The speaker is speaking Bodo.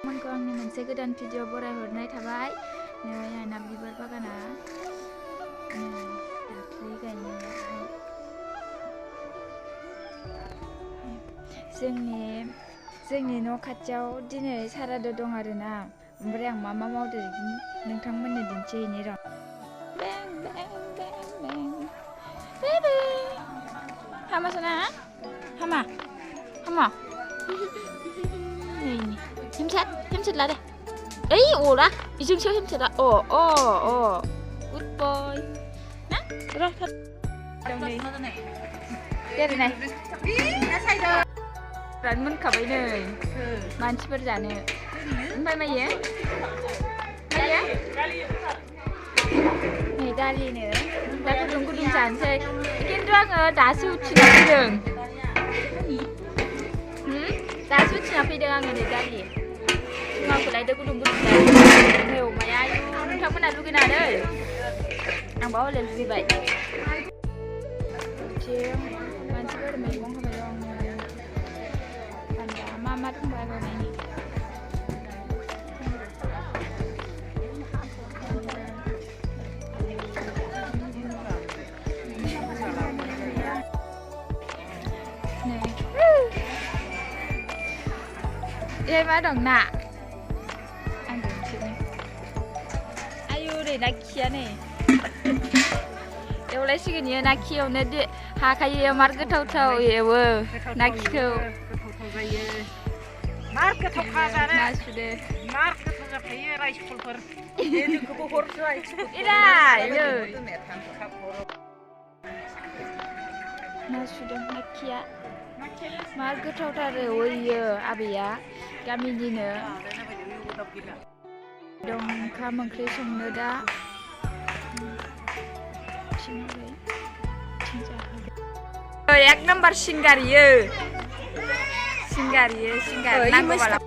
मोनखौ आंनि मोनसे गोदान भिडिअ बरायहरनाय थाबाय। नै आंना बिबार बागाना दाख्लै गायनायाहाय जोंनि न' खाथियाव दिनै सारादु दं आरोना। ओमफ्राय आं मा मावदो नोंथांमोननो दिन्थिहैनि र'। हामा सना हामा 힘샷 라래. 에이 오라 이중쇼 힘샷아. 굿보이 나 들어 때리 này ran मोनखाबाय नै मानसिफोर जानो। ओमफ्राय मायो नै दालिनो दा गुदुं जानोसै। खिन्थु आङो दासो उथिना फैदों। दासो उथिना फैदों आङो नै दालि फुङावखौ लायदो गुदुं नै अमाया आयु नोंथांमोना लुगैनानै आंबा हले लुगैबाय। मानसिफोर मैगं होबाय दं बान्दा मा दंबाय र' नायनि। Đây má đồng nạ ăn được chưa này ayu để na kia này yêu lấy cái gì na kia này đi hà cái mar cái thâu yêu na kia mar cái thâu khá ra đấy mar cái thâu ra phải rai skulper ini kubu horus rai ira yêu na sudah na kia मा गोथावथारो ओइयो आबैया गामिनिनो दं ओंखाम ओंख्रि संनो दा एक नम्बर सिंगारियो नांगौ बाला